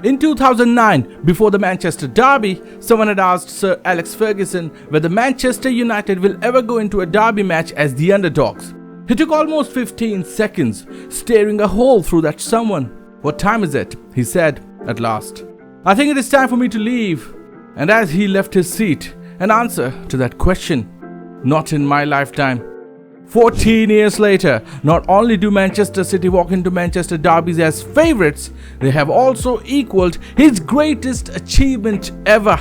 In 2009, before the Manchester derby, someone had asked Sir Alex Ferguson whether Manchester United will ever go into a derby match as the underdogs. He took almost 15 seconds, staring a hole through that someone. "What time is it?" he said at last. "I think it is time for me to leave." And as he left his seat, an answer to that question: "Not in my lifetime." 14 years later, not only do Manchester City walk into Manchester derbies as favourites, they have also equalled his greatest achievement ever.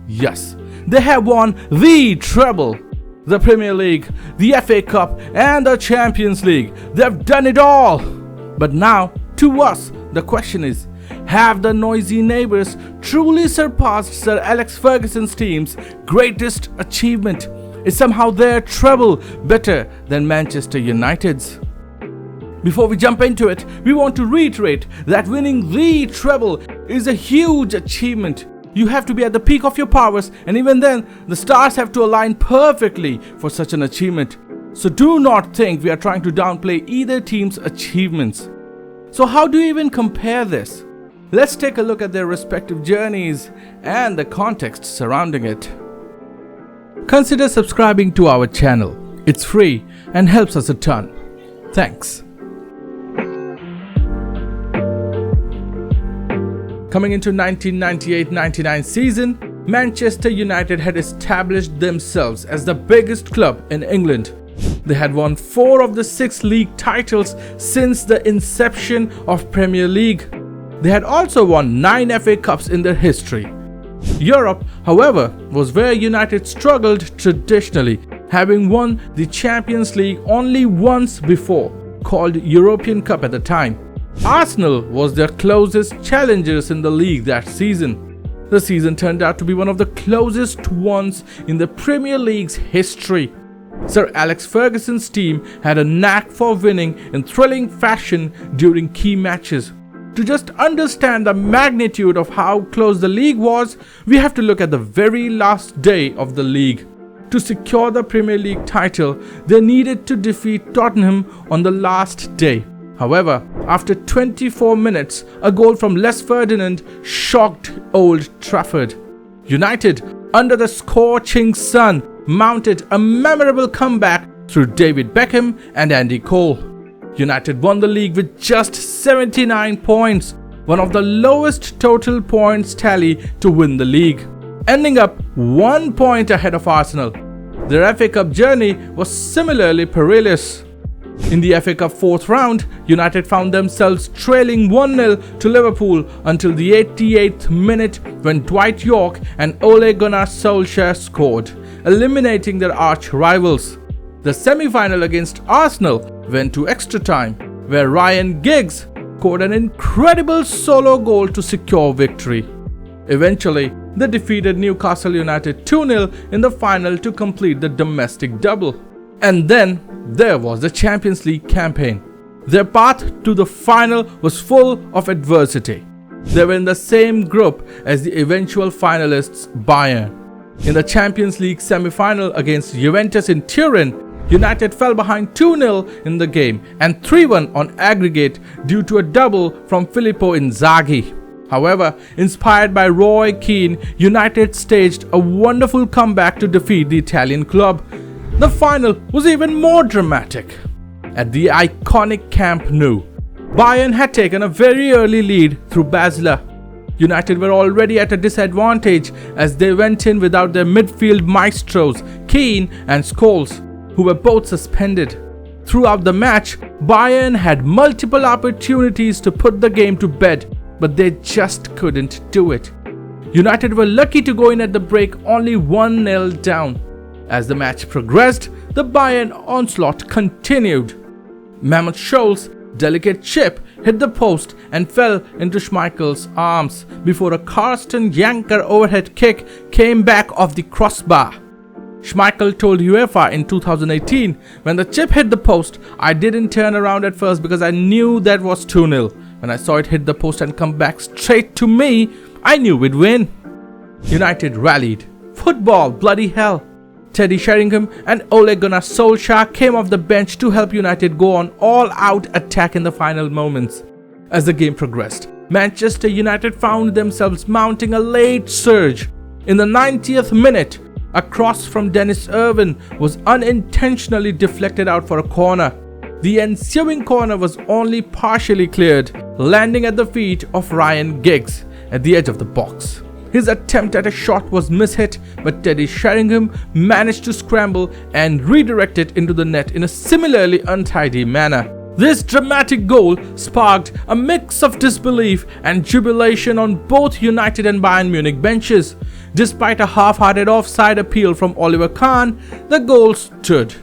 Yes, they have won the Treble, the Premier League, the FA Cup and the Champions League. They've done it all. But now, to us, the question is, have the noisy Neighbours truly surpassed Sir Alex Ferguson's team's greatest achievement? Is somehow their treble better than Manchester United's? Before we jump into it, we want to reiterate that winning the treble is a huge achievement. You have to be at the peak of your powers, and even then, the stars have to align perfectly for such an achievement. So do not think we are trying to downplay either team's achievements. So how do you even compare this? Let's take a look at their respective journeys and the context surrounding it. Consider subscribing to our channel. It's free and helps us a ton. Thanks. Coming into 1998-99 season, Manchester United had established themselves as the biggest club in England. They had won 4 of the 6 league titles since the inception of Premier League. They had also won 9 FA Cups in their history. Europe, however, was where United struggled traditionally, having won the Champions League only once before, called European Cup at the time. Arsenal was their closest challengers in the league that season. The season turned out to be one of the closest ones in the Premier League's history. Sir Alex Ferguson's team had a knack for winning in thrilling fashion during key matches. To just understand the magnitude of how close the league was, we have to look at the very last day of the league. To secure the Premier League title, they needed to defeat Tottenham on the last day. However, after 24 minutes, a goal from Les Ferdinand shocked Old Trafford. United, under the scorching sun, mounted a memorable comeback through David Beckham and Andy Cole. United won the league with just 79 points, one of the lowest total points tally to win the league, ending up 1 point ahead of Arsenal. Their FA Cup journey was similarly perilous. In the FA Cup 4th round, United found themselves trailing 1-0 to Liverpool until the 88th minute when Dwight York and Ole Gunnar Solskjaer scored, eliminating their arch rivals. The semi-final against Arsenal went to extra time, where Ryan Giggs scored an incredible solo goal to secure victory. Eventually, they defeated Newcastle United 2-0 in the final to complete the domestic double. And then there was the Champions League campaign. Their path to the final was full of adversity. They were in the same group as the eventual finalists Bayern. In the Champions League semi-final against Juventus in Turin, United fell behind 2-0 in the game and 3-1 on aggregate due to a double from Filippo Inzaghi. However, inspired by Roy Keane, United staged a wonderful comeback to defeat the Italian club. The final was even more dramatic. At the iconic Camp Nou, Bayern had taken a very early lead through Basler. United were already at a disadvantage as they went in without their midfield maestros, Keane and Scholes, who were both suspended. Throughout the match, Bayern had multiple opportunities to put the game to bed, but they just couldn't do it. United were lucky to go in at the break only 1-0 down. As the match progressed, the Bayern onslaught continued. Mehmet Scholl's delicate chip hit the post and fell into Schmeichel's arms before a Carsten Janker overhead kick came back off the crossbar. Schmeichel told UEFA in 2018, "When the chip hit the post, I didn't turn around at first because I knew that was 2-0. When I saw it hit the post and come back straight to me, I knew we'd win." United rallied. Football, bloody hell. Teddy Sheringham and Ole Gunnar Solskjaer came off the bench to help United go on all-out attack in the final moments. As the game progressed, Manchester United found themselves mounting a late surge. In the 90th minute, a cross from Dennis Irwin was unintentionally deflected out for a corner. The ensuing corner was only partially cleared, landing at the feet of Ryan Giggs at the edge of the box. His attempt at a shot was mishit, but Teddy Sheringham managed to scramble and redirect it into the net in a similarly untidy manner. This dramatic goal sparked a mix of disbelief and jubilation on both United and Bayern Munich benches. Despite a half-hearted offside appeal from Oliver Kahn, the goal stood.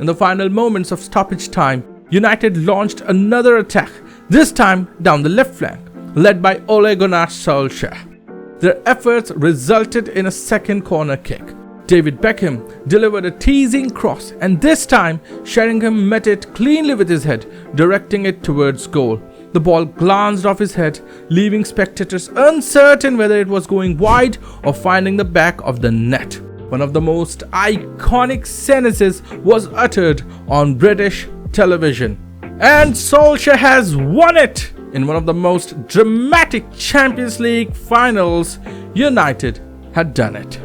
In the final moments of stoppage time, United launched another attack, this time down the left flank, led by Ole Gunnar Solskjaer. Their efforts resulted in a second corner kick. David Beckham delivered a teasing cross, and this time Sheringham met it cleanly with his head, directing it towards goal. The ball glanced off his head, leaving spectators uncertain whether it was going wide or finding the back of the net. One of the most iconic sentences was uttered on British television. And Solskjaer has won it! In one of the most dramatic Champions League finals, United had done it.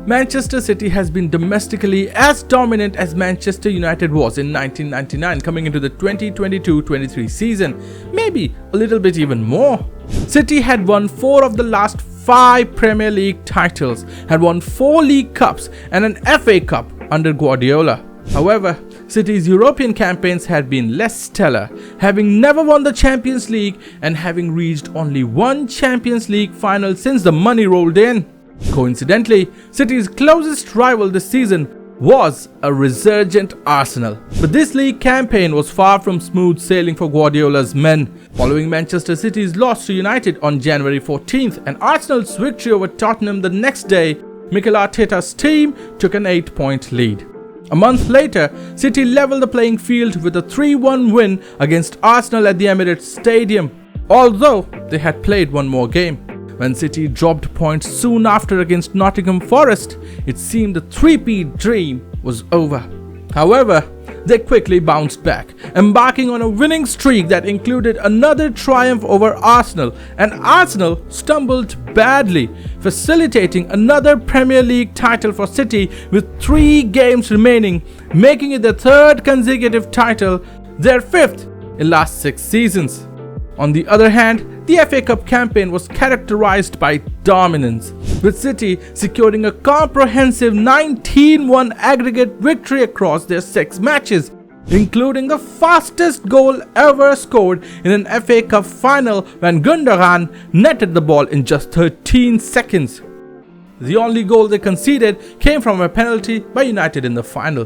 Manchester City has been domestically as dominant as Manchester United was in 1999 coming into the 2022-23 season, maybe a little bit even more. City had won 4 of the last 5 Premier League titles, had won 4 League Cups and an FA Cup under Guardiola. However, City's European campaigns had been less stellar, having never won the Champions League and having reached only 1 Champions League final since the money rolled in. Coincidentally, City's closest rival this season was a resurgent Arsenal. But this league campaign was far from smooth sailing for Guardiola's men. Following Manchester City's loss to United on January 14th and Arsenal's victory over Tottenham the next day, Mikel Arteta's team took an 8-point lead. A month later, City leveled the playing field with a 3-1 win against Arsenal at the Emirates Stadium, although they had played one more game. When City dropped points soon after against Nottingham Forest, it seemed the three-peat dream was over. However, they quickly bounced back, embarking on a winning streak that included another triumph over Arsenal, and Arsenal stumbled badly, facilitating another Premier League title for City with 3 games remaining, making it their 3rd consecutive title, their 5th in last 6 seasons. On the other hand, the FA Cup campaign was characterized by dominance, with City securing a comprehensive 19-1 aggregate victory across their 6 matches, including the fastest goal ever scored in an FA Cup final when Gundogan netted the ball in just 13 seconds. The only goal they conceded came from a penalty by United in the final.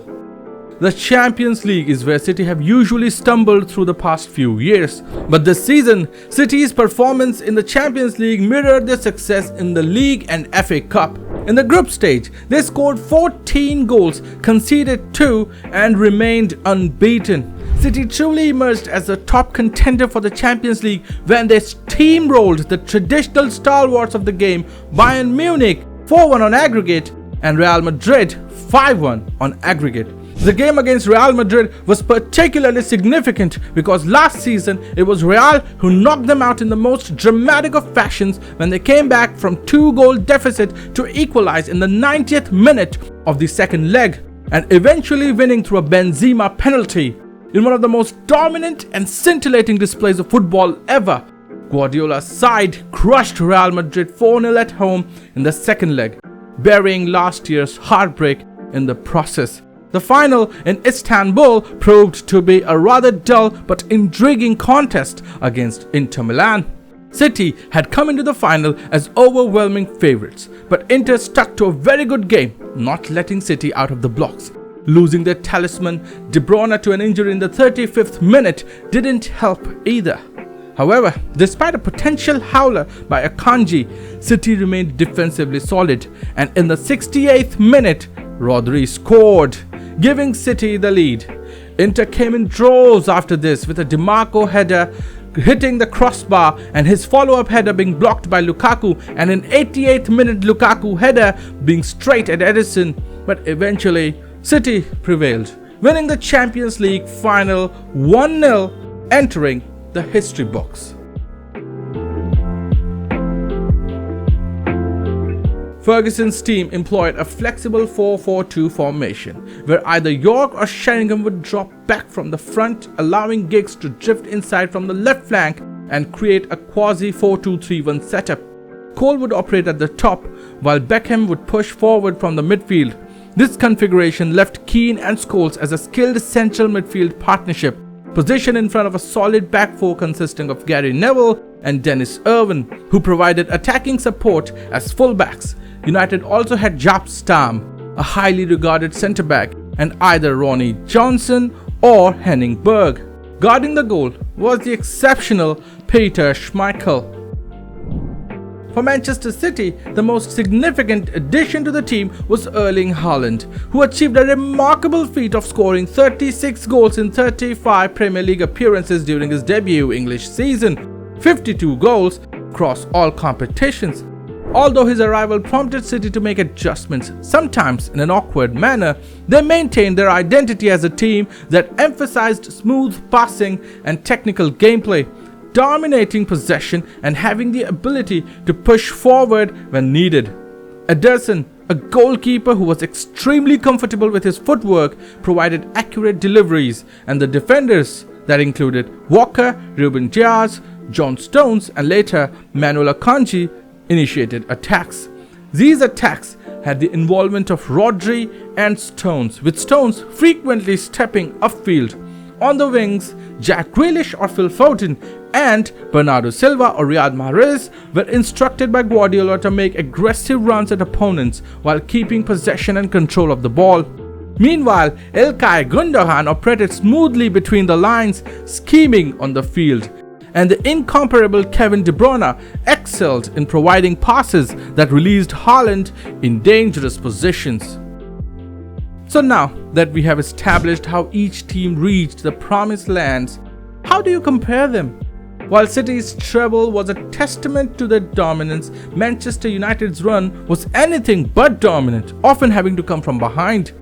The Champions League is where City have usually stumbled through the past few years. But this season, City's performance in the Champions League mirrored their success in the League and FA Cup. In the group stage, they scored 14 goals, conceded 2 and remained unbeaten. City truly emerged as the top contender for the Champions League when they steamrolled the traditional stalwarts of the game, Bayern Munich 4-1 on aggregate and Real Madrid 5-1 on aggregate. The game against Real Madrid was particularly significant because last season it was Real who knocked them out in the most dramatic of fashions when they came back from 2-goal deficit to equalize in the 90th minute of the second leg and eventually winning through a Benzema penalty. In one of the most dominant and scintillating displays of football ever, Guardiola's side crushed Real Madrid 4-0 at home in the second leg, burying last year's heartbreak in the process. The final in Istanbul proved to be a rather dull but intriguing contest against Inter Milan. City had come into the final as overwhelming favourites, but Inter stuck to a very good game, not letting City out of the blocks. Losing their talisman De Bruyne to an injury in the 35th minute didn't help either. However, despite a potential howler by Akanji, City remained defensively solid, and in the 68th minute, Rodri scored, giving City the lead. Inter came in droves after this, with a DiMarco header hitting the crossbar and his follow-up header being blocked by Lukaku, and an 88th minute Lukaku header being straight at Edison, but eventually City prevailed, winning the Champions League final 1-0, entering the history books. Ferguson's team employed a flexible 4-4-2 formation, where either York or Sheringham would drop back from the front, allowing Giggs to drift inside from the left flank and create a quasi 4-2-3-1 setup. Cole would operate at the top, while Beckham would push forward from the midfield. This configuration left Keane and Scholes as a skilled central midfield partnership, positioned in front of a solid back four consisting of Gary Neville and Dennis Irwin, who provided attacking support as fullbacks. United also had Jaap Stam, a highly regarded centre-back, and either Ronnie Johnson or Henning Berg. Guarding the goal was the exceptional Peter Schmeichel. For Manchester City, the most significant addition to the team was Erling Haaland, who achieved a remarkable feat of scoring 36 goals in 35 Premier League appearances during his debut English season, 52 goals across all competitions. Although his arrival prompted City to make adjustments, sometimes in an awkward manner, they maintained their identity as a team that emphasized smooth passing and technical gameplay, dominating possession and having the ability to push forward when needed. Ederson, a goalkeeper who was extremely comfortable with his footwork, provided accurate deliveries, and the defenders that included Walker, Ruben Dias, John Stones, and later Manuel Akanji initiated attacks. These attacks had the involvement of Rodri and Stones, with Stones frequently stepping upfield. On the wings, Jack Grealish or Phil Foden and Bernardo Silva or Riyad Mahrez were instructed by Guardiola to make aggressive runs at opponents while keeping possession and control of the ball. Meanwhile, Ilkay Gundogan operated smoothly between the lines, scheming on the field, and the incomparable Kevin De Bruyne excelled in providing passes that released Haaland in dangerous positions. So now that we have established how each team reached the promised lands, how do you compare them? While City's treble was a testament to their dominance, Manchester United's run was anything but dominant, often having to come from behind.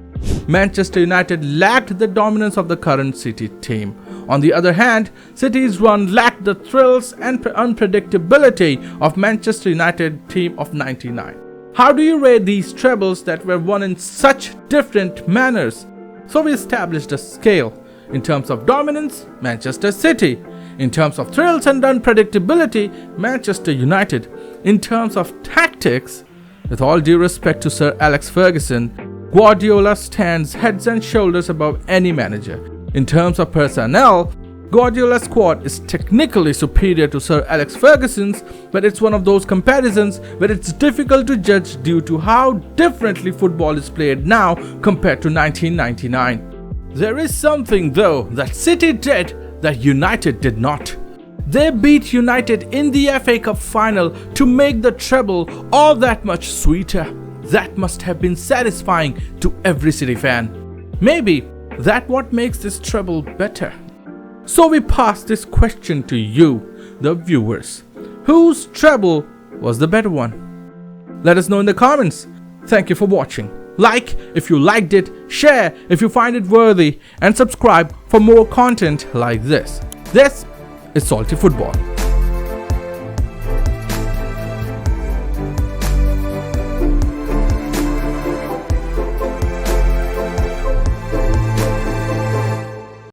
Manchester United lacked the dominance of the current City team. On the other hand, City's run lacked the thrills and unpredictability of Manchester United team of '99. How do you rate these trebles that were won in such different manners? So we established a scale. In terms of dominance, Manchester City. In terms of thrills and unpredictability, Manchester United. In terms of tactics, with all due respect to Sir Alex Ferguson, Guardiola stands heads and shoulders above any manager. In terms of personnel, Guardiola's squad is technically superior to Sir Alex Ferguson's, but it's one of those comparisons where it's difficult to judge due to how differently football is played now compared to 1999. There is something though that City did that United did not. They beat United in the FA Cup final to make the treble all that much sweeter. That must have been satisfying to every City fan. Maybe that's what makes this treble better. So we pass this question to you, the viewers. Whose treble was the better one? Let us know in the comments. Thank you for watching. Like if you liked it, share if you find it worthy, and subscribe for more content like this. This is Salty Football.